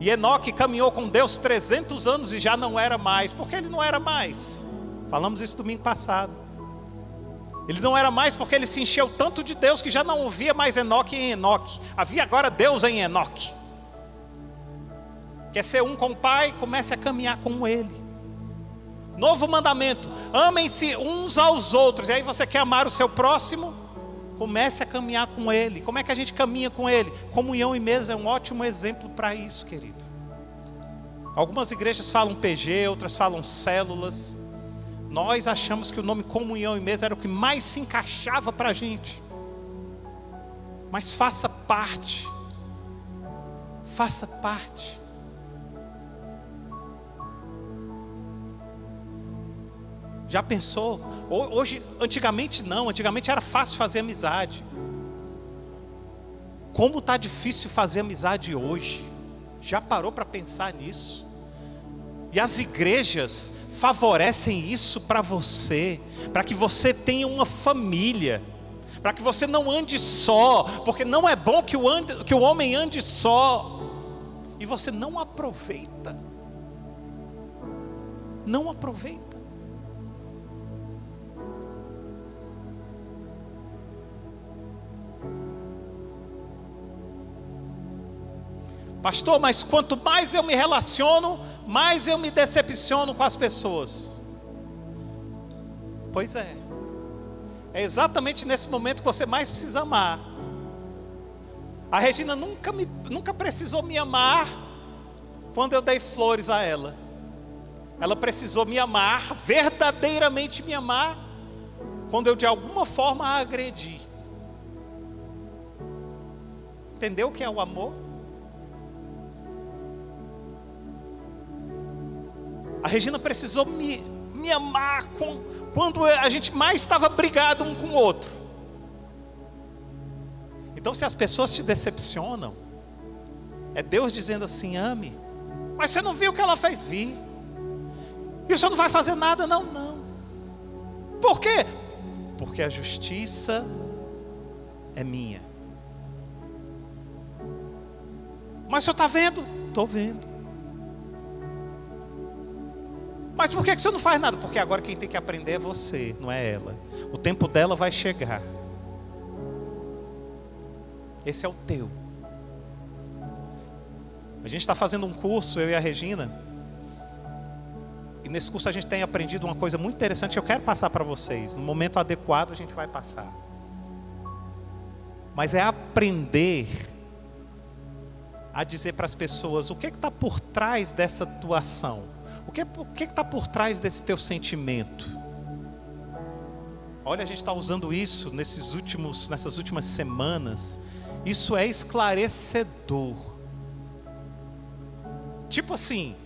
[SPEAKER 1] E Enoque caminhou com Deus 300 anos e já não era mais. Por que ele não era mais? Falamos isso domingo passado. Ele não era mais porque ele se encheu tanto de Deus que já não ouvia mais Enoque em Enoque. Havia agora Deus em Enoque. Quer ser um com o Pai? Comece a caminhar com Ele. Novo mandamento: amem-se uns aos outros. E aí você quer amar o seu próximo? Comece a caminhar com Ele. Como é que a gente caminha com Ele? Comunhão e mesa é um ótimo exemplo para isso, querido. Algumas igrejas falam PG, outras falam células. Nós achamos que o nome comunhão e mesa era o que mais se encaixava para a gente. Mas faça parte. Faça parte. Já pensou? Hoje, antigamente não, antigamente era fácil fazer amizade. Como está difícil fazer amizade hoje? Já parou para pensar nisso? E as igrejas favorecem isso para você, para que você tenha uma família, para que você não ande só, porque não é bom que o homem ande só, e você não aproveita. Não aproveita. Pastor, mas quanto mais eu me relaciono, mais eu me decepciono com as pessoas. Pois é. É exatamente nesse momento que você mais precisa amar. A Regina nunca precisou me amar quando eu dei flores a ela. Ela precisou me amar, verdadeiramente me amar, quando eu de alguma forma a agredi. Entendeu o que é o amor? A Regina precisou me amar quando a gente mais estava brigado um com o outro. Então, se as pessoas te decepcionam, é Deus dizendo assim: ame. Mas você não viu o que ela fez? Vi. E você não vai fazer nada? Não. Por quê? Porque a justiça é minha. Mas o senhor está vendo? Estou vendo. Mas por que você não faz nada? Porque agora quem tem que aprender é você, não é ela. O tempo dela vai chegar. Esse é o teu. A gente está fazendo um curso, eu e a Regina. E nesse curso a gente tem aprendido uma coisa muito interessante que eu quero passar para vocês. No momento adequado a gente vai passar. Mas é aprender a dizer para as pessoas o que está por trás dessa tua ação. O que está por trás desse teu sentimento? Olha, a gente está usando isso nessas últimas semanas. Isso é esclarecedor. Tipo assim,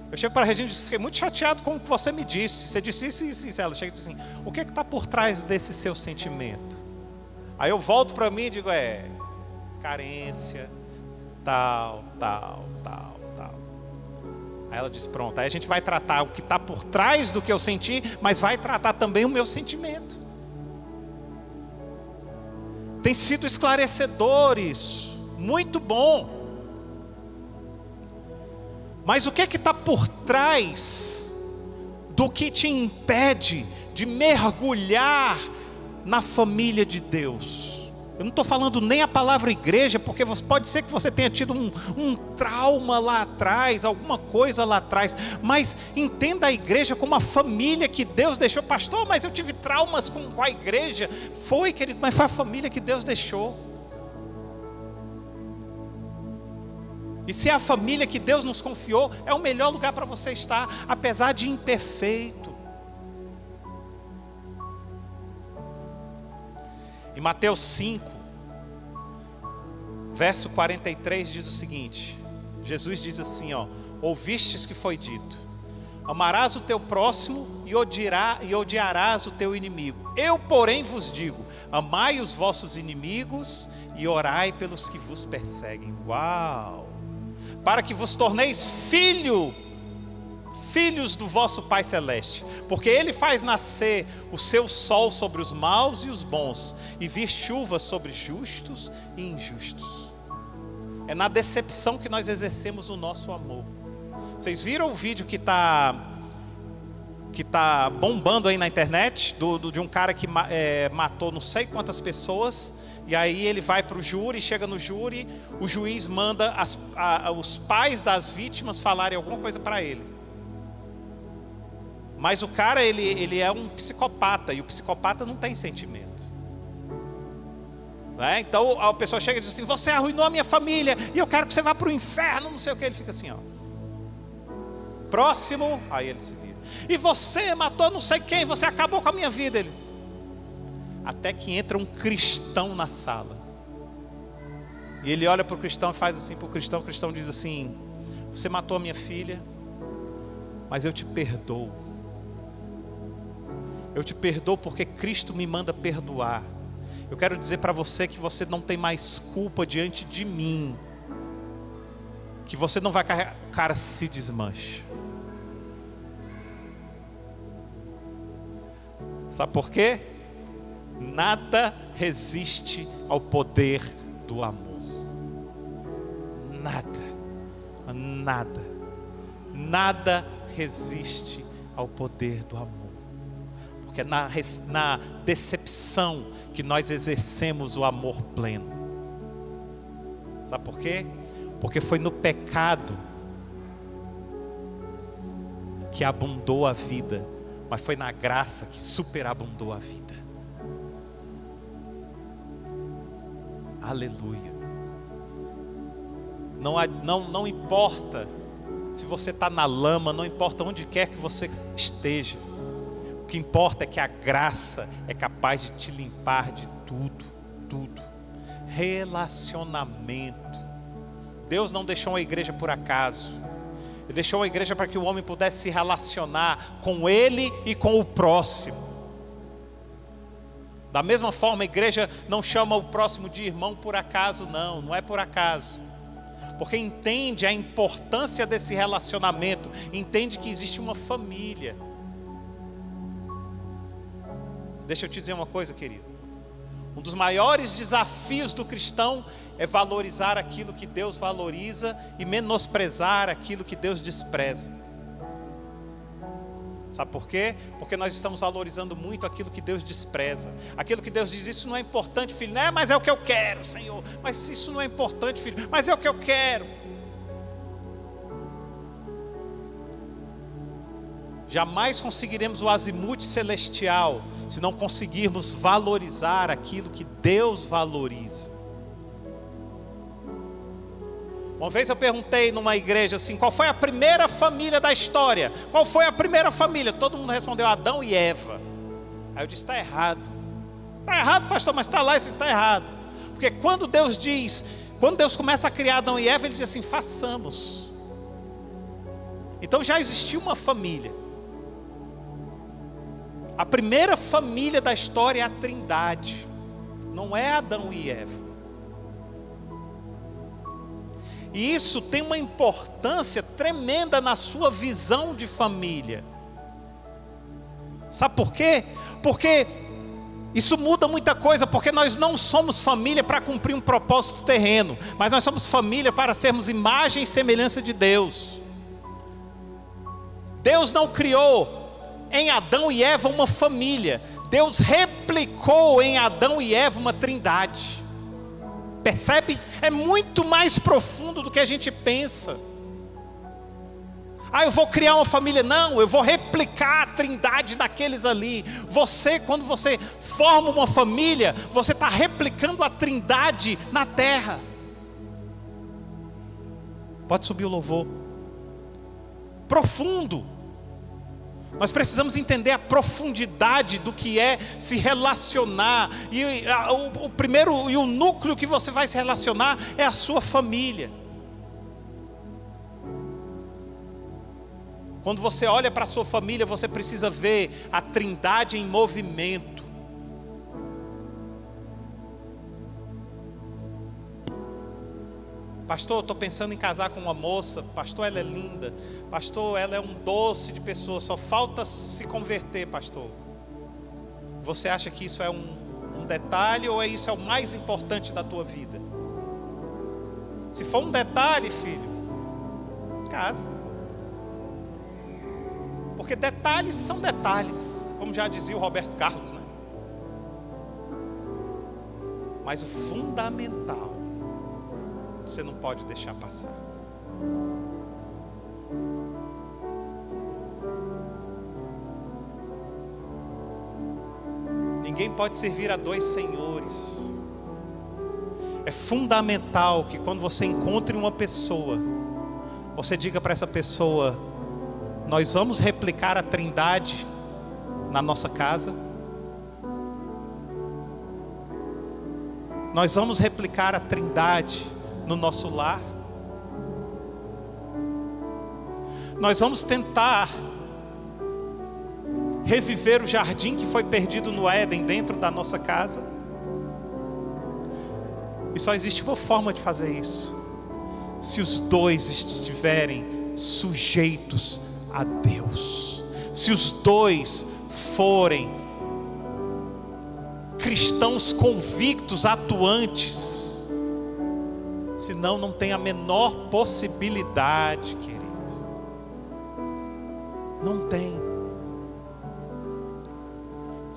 [SPEAKER 1] eu chego para a Regina e fiquei muito chateado com o que você me disse. Você disse isso. Ela chega e diz assim: o que está por trás desse seu sentimento? Aí eu volto para mim e digo: carência, tal. Aí ela diz: pronto, aí a gente vai tratar o que está por trás do que eu senti, mas vai tratar também o meu sentimento. Tem sido esclarecedor isso, muito bom. Mas o que está por trás do que te impede de mergulhar na família de Deus? Eu não estou falando nem a palavra igreja, porque pode ser que você tenha tido um trauma lá atrás, alguma coisa lá atrás, mas entenda a igreja como a família que Deus deixou. Pastor, mas eu tive traumas com a igreja. Foi, querido, mas foi a família que Deus deixou. E se é a família que Deus nos confiou, é o melhor lugar para você estar, apesar de imperfeito. Em Mateus 5, verso 43 diz o seguinte: Jesus diz assim, ouvistes que foi dito: amarás o teu próximo e odiarás o teu inimigo. Eu, porém, vos digo: amai os vossos inimigos e orai pelos que vos perseguem. Uau! Para que vos torneis filhos do vosso Pai Celeste, porque Ele faz nascer o seu sol sobre os maus e os bons, e vir chuva sobre justos e injustos. É na decepção que nós exercemos o nosso amor. Vocês viram o vídeo que está bombando aí na internet, de um cara que matou não sei quantas pessoas, e aí ele vai para o júri, chega no júri, o juiz manda os pais das vítimas falarem alguma coisa para ele. Mas o cara, ele é um psicopata, e o psicopata não tem sentimento. Né? Então a pessoa chega e diz assim: você arruinou a minha família, e eu quero que você vá para o inferno, não sei o que. Ele fica assim, próximo, aí ele se vira: e você matou não sei quem, você acabou com a minha vida. Ele... Até que entra um cristão na sala, e ele olha para o cristão e faz assim para o cristão diz assim: você matou a minha filha, mas eu te perdoo. Eu te perdoo porque Cristo me manda perdoar. Eu quero dizer para você que você não tem mais culpa diante de mim. Que você não vai carregar. Cara, se desmancha. Sabe por quê? Nada resiste ao poder do amor. Nada resiste ao poder do amor. Porque é na decepção que nós exercemos o amor pleno. Sabe por quê? Porque foi no pecado que abundou a vida, mas foi na graça que superabundou a vida. Aleluia. Não importa se você está na lama, não importa onde quer que você esteja. O que importa é que a graça é capaz de te limpar de tudo. Relacionamento. Deus não deixou a igreja por acaso. Ele deixou a igreja para que o homem pudesse se relacionar com ele e com o próximo. Da mesma forma, a igreja não chama o próximo de irmão por acaso, não é por acaso. Porque entende a importância desse relacionamento, entende que existe uma família. Deixa eu te dizer uma coisa, querido. Um dos maiores desafios do cristão é valorizar aquilo que Deus valoriza e menosprezar aquilo que Deus despreza. Sabe por quê? Porque nós estamos valorizando muito aquilo que Deus despreza. Aquilo que Deus diz, isso não é importante, filho. Não, mas é o que eu quero, Senhor. Mas isso não é importante, filho. Mas é o que eu quero. Jamais conseguiremos o azimute celestial se não conseguirmos valorizar aquilo que Deus valoriza. Uma vez eu perguntei numa igreja assim, qual foi a primeira família da história? Qual foi a primeira família? Todo mundo respondeu Adão e Eva. Aí eu disse, está errado. Está errado, pastor, mas está lá, isso está errado. Porque quando Deus começa a criar Adão e Eva, Ele diz assim, façamos. Então já existiu uma família. A primeira família da história é a Trindade. Não é Adão e Eva. E isso tem uma importância tremenda na sua visão de família. Sabe por quê? Porque isso muda muita coisa, porque nós não somos família para cumprir um propósito terreno, mas nós somos família para sermos imagem e semelhança de Deus. Deus não criou em Adão e Eva uma família, Deus replicou em Adão e Eva uma trindade. Percebe? É muito mais profundo do que a gente pensa. Eu vou criar uma família. Não, eu vou replicar a trindade naqueles ali. Quando você forma uma família, você está replicando a trindade na terra. Pode subir o louvor. Profundo. Nós precisamos entender a profundidade do que é se relacionar. E o primeiro e o núcleo que você vai se relacionar é a sua família. Quando você olha para a sua família, você precisa ver a trindade em movimento. Pastor, estou pensando em casar com uma moça. Pastor, ela é linda. Pastor, ela é um doce de pessoa. Só falta se converter, pastor. Você acha que isso é um detalhe ou isso é o mais importante da tua vida? Se for um detalhe, filho, casa. Porque detalhes são detalhes, como já dizia o Roberto Carlos, né? Mas o fundamental você não pode deixar passar. Ninguém pode servir a dois senhores. É fundamental que quando você encontre uma pessoa, você diga para essa pessoa: nós vamos replicar a trindade na nossa casa. Nós vamos replicar a trindade no nosso lar. Nós vamos tentar reviver o jardim que foi perdido no Éden dentro da nossa casa. E só existe uma forma de fazer isso: se os dois estiverem sujeitos a Deus, se os dois forem cristãos convictos, atuantes. Senão não tem a menor possibilidade, querido. Não tem.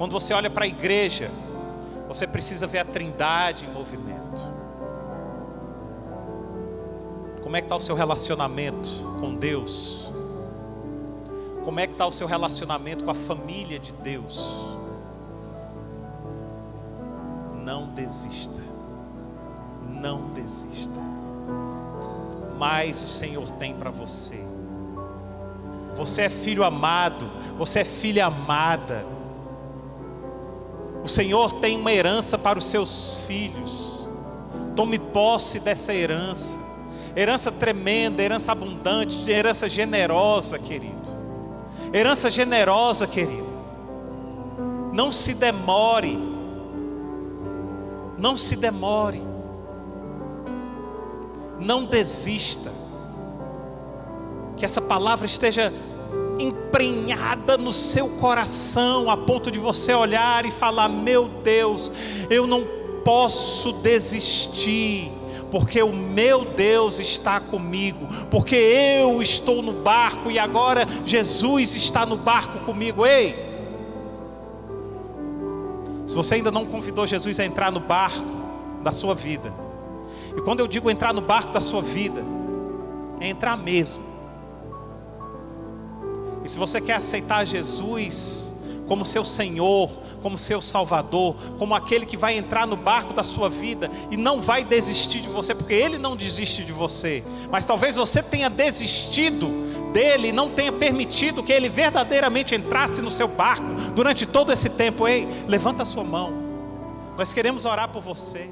[SPEAKER 1] Quando você olha para a igreja, você precisa ver a Trindade em movimento. Como é que está o seu relacionamento com Deus? Como é que está o seu relacionamento com a família de Deus? Não desista. Não desista. Mas o Senhor tem para você. Você é filho amado. Você é filha amada. O Senhor tem uma herança para os seus filhos. Tome posse dessa herança. Herança tremenda, herança abundante, herança generosa, querido. Herança generosa, querido. Não se demore. Não se demore. Não desista. Que essa palavra esteja emprenhada no seu coração, a ponto de você olhar e falar: meu Deus, eu não posso desistir, porque o meu Deus está comigo, porque eu estou no barco e agora Jesus está no barco comigo. Ei, se você ainda não convidou Jesus a entrar no barco da sua vida, e quando eu digo entrar no barco da sua vida, é entrar mesmo. E se você quer aceitar Jesus como seu Senhor, como seu Salvador, como aquele que vai entrar no barco da sua vida e não vai desistir de você, porque Ele não desiste de você, mas talvez você tenha desistido dele e não tenha permitido que Ele verdadeiramente entrasse no seu barco durante todo esse tempo. Ei, levanta a sua mão, nós queremos orar por você.